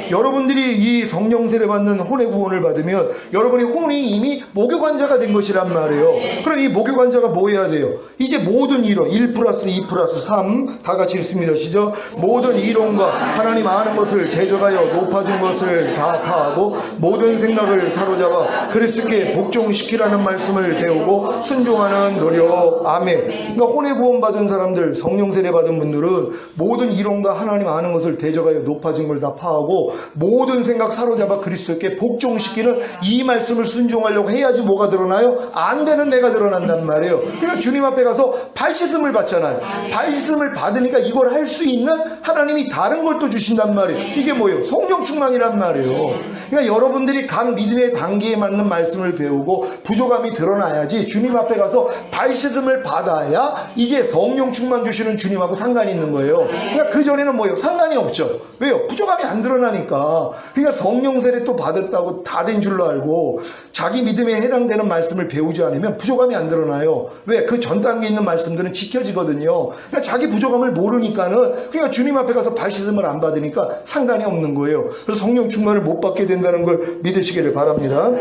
여러분들이 이 성령 세례 받는 혼의 구원을 받으면 여러분의 혼이 이미 목욕한 자가 된 것이란 말이에요. 그럼 이 목욕한 자가 뭐 해야 돼요? 이제 모든 이론 1+2+3 다 같이 읽습니다. 시작. 모든 이론과 하나님 아는 것을 대적하여 높아진 것을 다 파하고 모든 생각을 사로잡아 그리스도께 복종시키라는 말씀을 배우고 순종하는 노력. 아멘. 그러니까 혼의 구원 받은 사람들, 성령 세례 받은 분들은 모든 이론과 하나님 아는 것을 대적하여 높아진 걸 다 파하고 모든 생각 사로잡아 그리스도께 복종시키는 이 말씀을 순종하려고 해야지 뭐가 드러나요? 안 되는 내가 드러난단 말이에요. 그러니까 주님 앞에 가서 발씻음을 받잖아요. 발씻음을 받으니까 이걸 할 수 있는 하나님이 다른 걸 또 주신단 말이에요. 이게 뭐예요? 성령 충만이란 말이에요. 그러니까 여러분들이 각 믿음의 단계에 맞는 말씀을 배우고 부족함이 드러나야지 주님 앞에 가서 발씻음을 받아야 이제 성령 충만 주시는 주님하고 상관이 있는 거예요. 그러니까 그전에는 뭐예요? 상관이 없죠. 왜요? 부족함이 안 드러나니까. 그러니까 성령 세례 또 받았다고 다 된 줄로 알고 자기 믿음에 해당되는 말씀을 배우지 않으면 부족함이 안 드러나요. 왜? 그 전 단계에 있는 말씀들은 지켜지거든요. 그러니까 자기 부족함을 모르니까는, 그러니까 주님 앞에 가서 발씻음을 안 받으니까 상관이 없는 거예요. 그래서 성령 충만을 못 받게 된다는 걸 믿으시기를 바랍니다.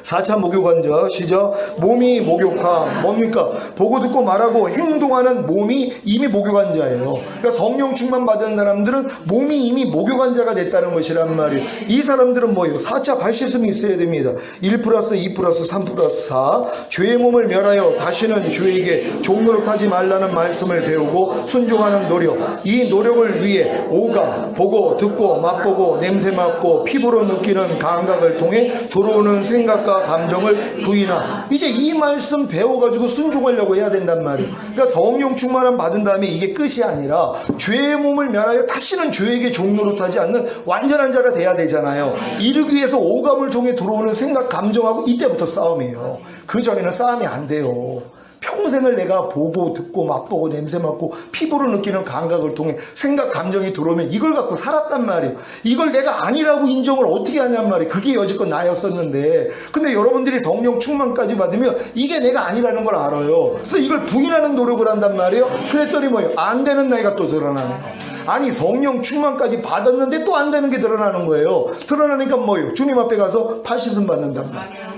4차 목욕한 자. 시작. 몸이 목욕함. 뭡니까? 보고 듣고 말하고 행동하는 몸이 이미 목욕한 자예요. 그러니까 성령 충만 받은 사람들은 몸이 이미 목욕한 자가 됐다는 것이란 말이에요. 이 사람들은 뭐예요? 4차 발씻음이 있어야 됩니다. 1+2+3+4 죄의 몸을 멸하여 다시는 죄에게 종노릇하지 말라는 말씀을 배우고 순종하는 노력. 이 노력을 위해 오감, 보고 듣고 맛보고 냄새 맡고 피부로 느끼는 감각을 통해 들어오는 생각과 감정을 부인하. 이제 이 말씀 배워가지고 순종하려고 해야 된단 말이에요. 그러니까 성령 충만함 받은 다음에 이게 끝이 아니라 죄의 몸을 멸하여 다시는 죄에게 종노릇하지 않는 완전한 자가 돼야 되잖아요. 이르기 위해서 오감을 통해 들어오는 생각, 감정하고 이때부터 싸움이에요. 그 전에는 싸움이 안 돼요. 평생을 내가 보고 듣고 맛보고 냄새 맡고 피부로 느끼는 감각을 통해 생각 감정이 들어오면 이걸 갖고 살았단 말이에요. 이걸 내가 아니라고 인정을 어떻게 하냔 말이에요. 그게 여지껏 나였었는데, 근데 여러분들이 성령 충만까지 받으면 이게 내가 아니라는 걸 알아요. 그래서 이걸 부인하는 노력을 한단 말이에요. 그랬더니 뭐예요? 안 되는 내가 또 드러나네요. 아니, 성령 충만까지 받았는데 또 안 되는 게 드러나는 거예요. 드러나니까 뭐예요? 주님 앞에 가서 발씻음 받는단 말이에요.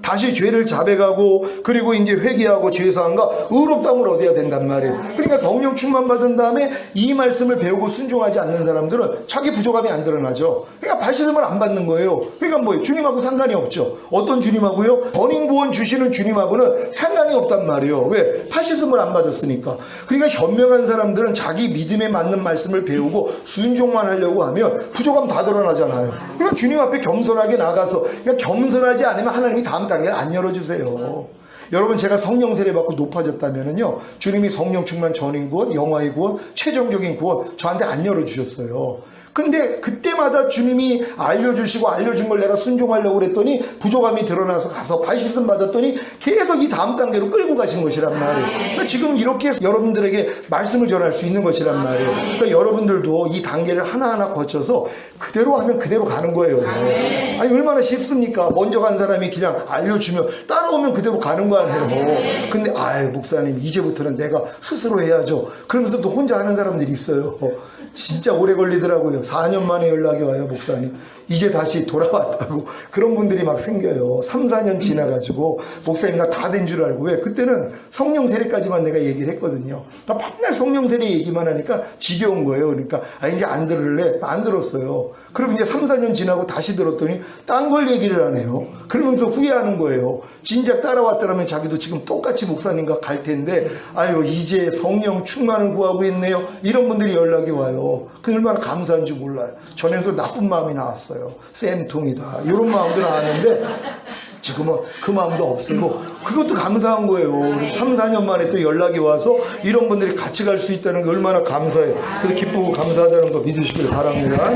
다시 죄를 자백하고 그리고 이제 회개하고 죄사함과 의롭다함을 얻어야 된단 말이에요. 그러니까 성령 충만 받은 다음에 이 말씀을 배우고 순종하지 않는 사람들은 자기 부족함이 안 드러나죠. 그러니까 발씻음을 안 받는 거예요. 그러니까 뭐예요? 주님하고 상관이 없죠. 어떤 주님하고요? 전인 구원 주시는 주님하고는 상관이 없단 말이에요. 왜? 발씻음을 안 받았으니까. 그러니까 현명한 사람들은 자기 믿음에 맞는 말씀을 배우고 순종만 하려고 하면 부족함 다 드러나잖아요. 그러니까 주님 앞에 겸손하게 나가서 그러니까 겸손하지 않으면 하나님이 다음 단계를 안 열어주세요. 여러분 제가 성령 세례 받고 높아졌다면은요 주님이 성령 충만 전인 구원, 영화의 구원, 최종적인 구원 저한테 안 열어주셨어요. 근데 그때마다 주님이 알려주시고 알려준 걸 내가 순종하려고 그랬더니 부족함이 드러나서 가서 발씻음 받았더니 계속 이 다음 단계로 끌고 가신 것이란 말이에요. 그러니까 지금 이렇게 여러분들에게 말씀을 전할 수 있는 것이란 말이에요. 그러니까 여러분들도 이 단계를 하나하나 거쳐서 그대로 하면 그대로 가는 거예요. 아니 얼마나 쉽습니까? 먼저 간 사람이 그냥 알려주면 따라오면 그대로 가는 거 아니에요. 근데 아유 목사님 이제부터는 내가 스스로 해야죠. 그러면서 또 혼자 하는 사람들이 있어요. 진짜 오래 걸리더라고요. 4년 만에 연락이 와요. 목사님 이제 다시 돌아왔다고. 그런 분들이 막 생겨요. 3, 4년 지나가지고 목사님 나 다 된 줄 알고. 왜? 그때는 성령 세례까지만 내가 얘기를 했거든요. 나 맨날 성령 세례 얘기만 하니까 지겨운 거예요. 그러니까 아 이제 안 들을래? 안 들었어요. 그럼 이제 3, 4년 지나고 다시 들었더니 딴 걸 얘기를 하네요. 그러면서 후회하는 거예요. 진작 따라왔더라면 자기도 지금 똑같이 목사님과 갈 텐데 아유 이제 성령 충만을 구하고 있네요. 이런 분들이 연락이 와요. 그 얼마나 감사한 줄 몰라요. 전에도 나쁜 마음이 나왔어요. 쌤통이다 이런 마음도 나왔는데 지금은 그 마음도 없고 그것도 감사한 거예요. 3, 4년 만에 또 연락이 와서 이런 분들이 같이 갈 수 있다는 게 얼마나 감사해요. 그래서 기쁘고 감사하다는 거 믿으시길 바랍니다.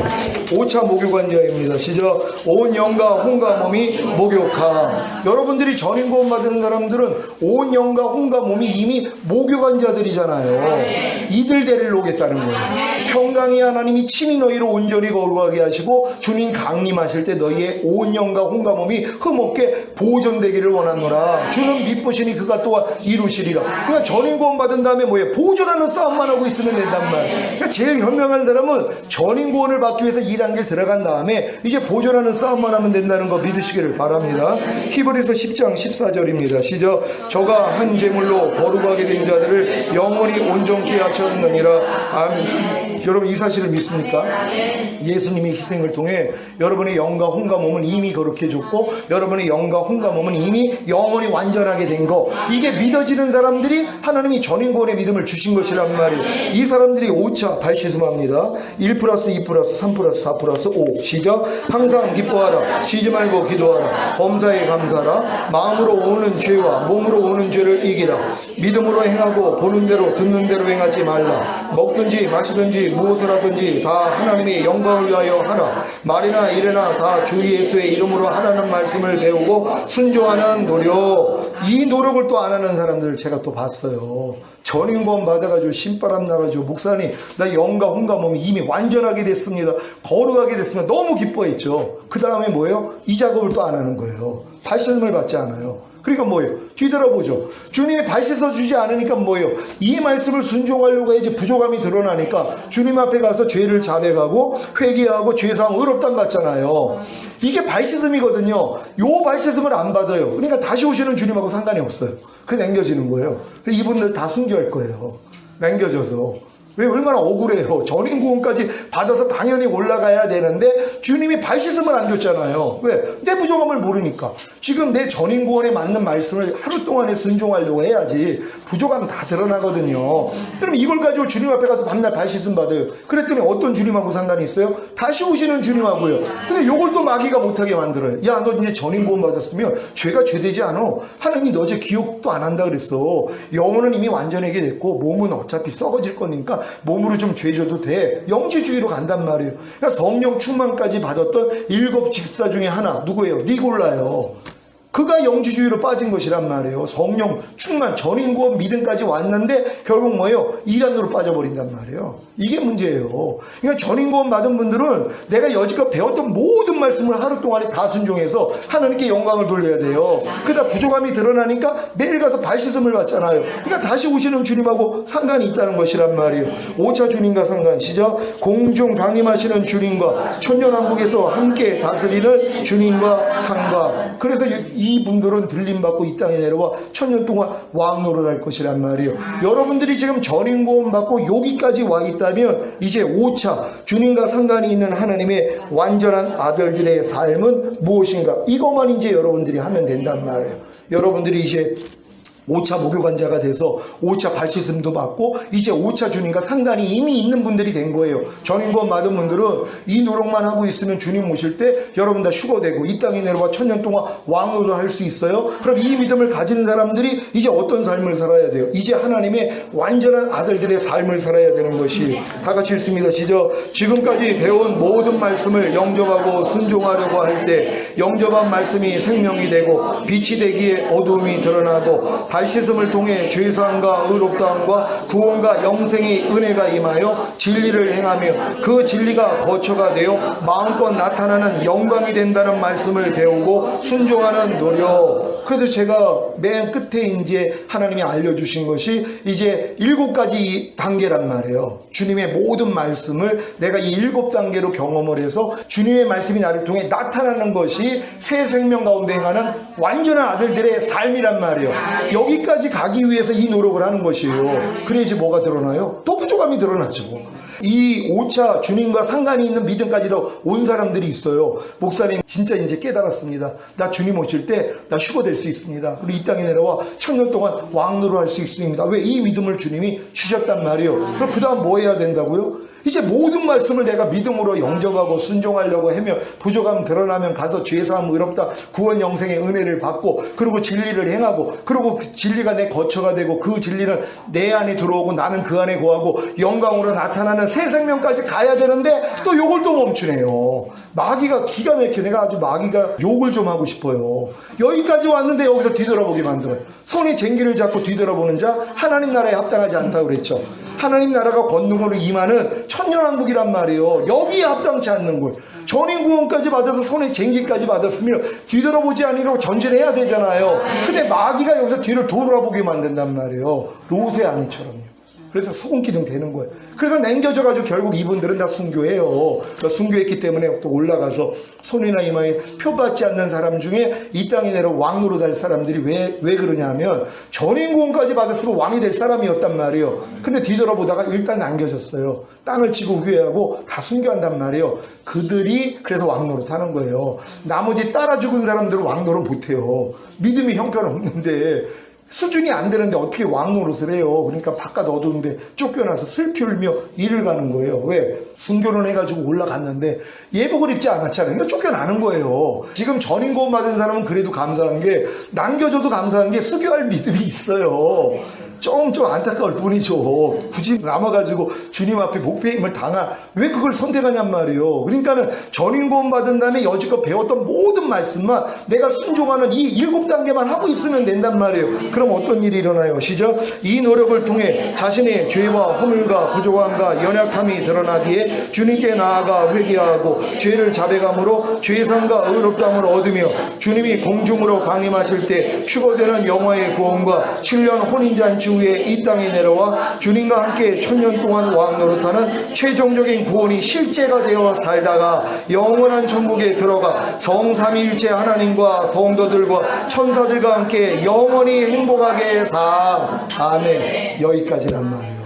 5차 목욕관자입니다. 시작. 온 영과 혼과 몸이 목욕함. 여러분들이 전인 구원 받은 사람들은 온 영과 혼과 몸이 이미 목욕한 자들이잖아요. 이들 대를 오겠다는 거예요. 평강의 하나님이 친히 너희를 온전히 거룩하게 하시고 주님 강림하실 때 너희의 온 영과 혼과 몸이 흠없게 보존되기를 원하노라. 주는 미쁘시니 그가 또한 이루시리라. 그러니까 전인 구원 받은 다음에 뭐예요? 보존하는 싸움만 하고 있으면 된단 말이에요. 그러니까 제일 현명한 사람은 전인 구원을 받기 위해서 2단계를 들어간 다음에 이제 보존하는 싸움만 하면 된다는 거 믿으시기를 바랍니다. 히브리서 10장 14절입니다. 시작. 저가 한 제물로 거룩하게 된 자들을 영원히 온전케 하셨느니라. 아멘. 여러분 이 사실을 믿습니까? 예수님의 희생을 통해 여러분의 영과 혼과 몸은 이미 거룩해 졌고 여러분의 영과 혼과 몸은 이미 영원히 완전하게 된 거. 이게 믿어지는 사람들이 하나님이 전인구원의 믿음을 주신 것이란 말이에요. 이 사람들이 5차 발씻음합니다. 1 플러스 2 플러스 3 플러스 4 플러스 5. 시작. 항상 기뻐하라. 쉬지 말고 기도하라. 범사에 감사하라. 마음으로 오는 죄와 몸으로 오는 죄를 이기라. 믿음으로 행하고 보는 대로 듣는 대로 행하지 말라. 먹든지 마시든지 무엇을 하든지 다 하나님의 영광을 위하여 하라. 말이나 일이나 다 주 예수의 이름으로 하라는 말씀을 배우고 순종하는 노력. 이 노력을 또 안 하는 사람들을 제가 또 봤어요. 전인구원 받아가지고 신바람 나가지고 목사님 나 영과 혼과 몸이 이미 완전하게 됐습니다. 거룩하게 됐습니다. 너무 기뻐했죠. 그 다음에 뭐예요? 이 작업을 또 안 하는 거예요. 발씻음을 받지 않아요. 그러니까 뭐예요? 뒤돌아보죠. 주님이 발씻어 주지 않으니까 뭐예요? 이 말씀을 순종하려고 해야지 부족함이 드러나니까 주님 앞에 가서 죄를 자백하고 회개하고 죄사함 의롭다함 받잖아요. 이게 발씻음이거든요. 요 발씻음을 안 받아요. 그러니까 다시 오시는 주님하고 상관이 없어요. 그래서 남겨지는 거예요. 이분들 다 순교할 거예요. 남겨져서. 왜 얼마나 억울해요. 전인구원까지 받아서 당연히 올라가야 되는데 주님이 발씻음을 안 줬잖아요. 왜? 내 부족함을 모르니까. 지금 내 전인구원에 맞는 말씀을 하루 동안에 순종하려고 해야지 부족함은 다 드러나거든요. 그럼 이걸 가지고 주님 앞에 가서 밤낮 발씻음 받아요. 그랬더니 어떤 주님하고 상관이 있어요? 다시 오시는 주님하고요. 근데 요걸 또 마귀가 못하게 만들어요. 야, 너 이제 전인구원 받았으면 죄가 죄되지 않아. 하나님이 너 이제 기억도 안 한다 그랬어. 영혼은 이미 완전하게 됐고 몸은 어차피 썩어질 거니까 몸으로 좀 죄져도 돼. 영지주의로 간단 말이에요. 그러니까 성령 충만까지 받았던 7 집사 중에 하나 누구예요? 니골라요. 그가 영지주의로 빠진 것이란 말이에요. 성령 충만 전인구원 믿음까지 왔는데 결국 뭐예요? 이단으로 빠져버린단 말이에요. 이게 문제예요. 그러니까 전인구원 받은 분들은 내가 여지껏 배웠던 모든 말씀을 하루 동안에 다 순종해서 하나님께 영광을 돌려야 돼요. 그러다 부족함이 드러나니까 매일 가서 발씻음을 받잖아요. 그러니까 다시 오시는 주님하고 상관이 있다는 것이란 말이에요. 5차 주님과 상관. 시작. 공중 방임하시는 주님과 천년왕국에서 함께 다스리는 주님과 상관. 그래서 이분들은 들림받고 이 땅에 내려와 1000년 동안 왕노를 할 것이란 말이에요. 여러분들이 지금 전인구원 받고 여기까지 와 있다면 이제 5차 주님과 상관이 있는 하나님의 완전한 아들들의 삶은 무엇인가? 이것만 이제 여러분들이 하면 된단 말이에요. 여러분들이 이제 5차 목욕관자가 돼서 5차 발씻음도 받고 이제 5차 주님과 상관이 이미 있는 분들이 된 거예요. 전인권 받은 분들은 이 노력만 하고 있으면 주님 오실 때 여러분 다 휴거되고 이 땅에 내려와 1000년 동안 왕으로 할 수 있어요. 그럼 이 믿음을 가진 사람들이 이제 어떤 삶을 살아야 돼요? 이제 하나님의 완전한 아들들의 삶을 살아야 되는 것이, 다 같이 읽습니다. 시작. 지금까지 배운 모든 말씀을 영접하고 순종하려고 할 때 영접한 말씀이 생명이 되고 빛이 되기에 어두움이 드러나고 발씻음을 통해 죄사함과 의롭다함과 구원과 영생의 은혜가 임하여 진리를 행하며 그 진리가 거처가 되어 마음껏 나타나는 영광이 된다는 말씀을 배우고 순종하는 노력. 그래서 제가 맨 끝에 이제 하나님이 알려주신 것이 이제 7가지 단계란 말이에요. 주님의 모든 말씀을 내가 이 7단계로 경험을 해서 주님의 말씀이 나를 통해 나타나는 것이 새 생명 가운데 행하는 완전한 아들들의 삶이란 말이에요. 여기까지 가기 위해서 이 노력을 하는 것이에요. 그래야지 뭐가 드러나요? 또 부족함이 드러나죠. 이 5차 주님과 상관이 있는 믿음까지도 온 사람들이 있어요. 목사님 진짜 이제 깨달았습니다. 나 주님 오실 때 나 휴거될 수 있습니다. 그리고 이 땅에 내려와 1000년 동안 왕노로 할 수 있습니다. 왜? 이 믿음을 주님이 주셨단 말이에요. 그럼 그 다음 뭐 해야 된다고요? 이제 모든 말씀을 내가 믿음으로 영접하고 순종하려고 하며 부족함 드러나면 가서 죄사함 의롭다 구원 영생의 은혜를 받고 그리고 진리를 행하고 그리고 그 진리가 내 거처가 되고 그 진리는 내 안에 들어오고 나는 그 안에 거하고 영광으로 나타나는 새 생명까지 가야 되는데 또 요걸 또 멈추네요. 마귀가 기가 막혀. 내가 아주 마귀가 욕을 좀 하고 싶어요. 여기까지 왔는데 여기서 뒤돌아보게 만들어요. 손에 쟁기를 잡고 뒤돌아보는 자 하나님 나라에 합당하지 않다고 그랬죠. 하나님 나라가 권능으로 임하는 천년왕국이란 말이에요. 여기에 합당치 않는 거예요. 전인구원까지 받아서 손에 쟁기까지 받았으면 뒤돌아보지 아니라고 전진해야 되잖아요. 근데 마귀가 여기서 뒤를 돌아보게 만든단 말이에요. 로세 아니처럼요. 그래서 소금기둥 되는 거예요. 그래서 남겨져가지고 결국 이분들은 다 순교해요. 그러니까 순교했기 때문에 또 올라가서 손이나 이마에 표받지 않는 사람 중에 이 땅에 내려 왕으로 될 사람들이 왜 그러냐 하면 전인구원까지 받았으면 왕이 될 사람이었단 말이에요. 근데 뒤돌아보다가 일단 남겨졌어요. 땅을 치고 후회하고 다 순교한단 말이에요. 그들이 그래서 왕노릇 하는 거예요. 나머지 따라 죽은 사람들은 왕노릇 못해요. 믿음이 형편없는데 수준이 안 되는데 어떻게 왕노릇을 해요. 그러니까 바깥 어두운데 쫓겨나서 슬피 울며 일을 가는 거예요. 왜? 순교를 해가지고 올라갔는데 예복을 입지 않았잖아요. 그러니까 쫓겨나는 거예요. 지금 전인구원 받은 사람은 그래도 감사한 게 남겨줘도 감사한 게 수교할 믿음이 있어요. 좀 안타까울 뿐이죠. 굳이 남아가지고 주님 앞에 목배임을 왜 그걸 선택하냔 말이에요. 그러니까는 전인구원 받은 다음에 여지껏 배웠던 모든 말씀만 내가 순종하는 이 7단계만 하고 있으면 된단 말이에요. 그럼 어떤 일이 일어나요? 시작. 이 노력을 통해 자신의 죄와 허물과 부족함과 연약함이 드러나기에 주님께 나아가 회개하고 죄를 자백함으로 죄상과 의롭다함을 얻으며 주님이 공중으로 강림하실 때 휴거되는 영화의 구원과 신령 혼인잔치 후에 이 땅에 내려와 주님과 함께 1000년 동안 왕노릇하는 최종적인 구원이 실제가 되어 살다가 영원한 천국에 들어가 성삼위일체 하나님과 성도들과 천사들과 함께 영원히 행복하게 아멘. 여기까지란 말이에요.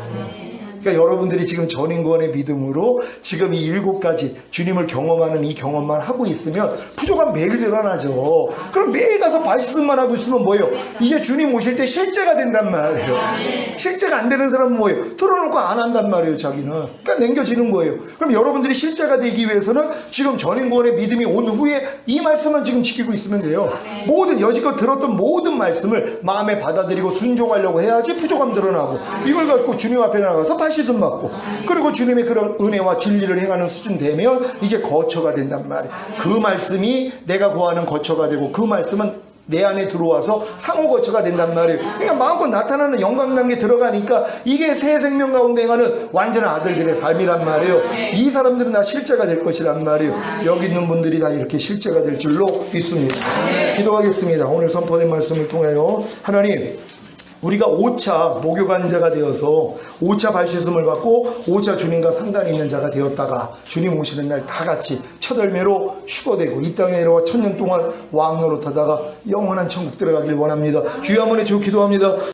그러니까 여러분들이 지금 전인구원의 믿음으로 지금 이 7가지 주님을 경험하는 이 경험만 하고 있으면 부족한 매일 드러나죠. 그럼 매일 가서 발씻음만 하고 있으면 뭐예요? 이제 주님 오실 때 실제가 된단 말이에요. 실제가 안 되는 사람은 뭐예요? 틀어놓고 안 한단 말이에요. 자기는. 그러니까 남겨지는 거예요. 그럼 여러분들이 실제가 되기 위해서는 지금 전인구원의 믿음이 온 후에 이 말씀만 지금 지키고 있으면 돼요. 모든 여지껏 들었던 모든 말씀을 마음에 받아들이고 순종하려고 해야지 부족함 드러나고 이걸 갖고 주님 앞에 나가서 발씻음 받고 그리고 주님의 그런 은혜와 진리를 행하는 수준 되면 이제 거처가 된단 말이에요. 그 말씀이 내가 구하는 거처가 되고 그 말씀은 내 안에 들어와서 상호 거처가 된단 말이에요. 그러니까 마음껏 나타나는 영광 단계에 들어가니까 이게 새 생명 가운데 행하는 완전한 아들들의 삶이란 말이에요. 이 사람들은 다 실제가 될 것이란 말이에요. 여기 있는 분들이 다 이렇게 실제가 될 줄로 믿습니다. 기도하겠습니다. 오늘 선포된 말씀을 통하여 하나님 우리가 5차 모교관자가 되어서 5차 발시슴을 받고 5차 주님과 상관이 있는 자가 되었다가 주님 오시는 날 다 같이 첫 열매로 휴거되고 이 땅에 내려와 1000년 동안 왕노릇하다가 영원한 천국 들어가길 원합니다. 주여 한번 주 기도합니다.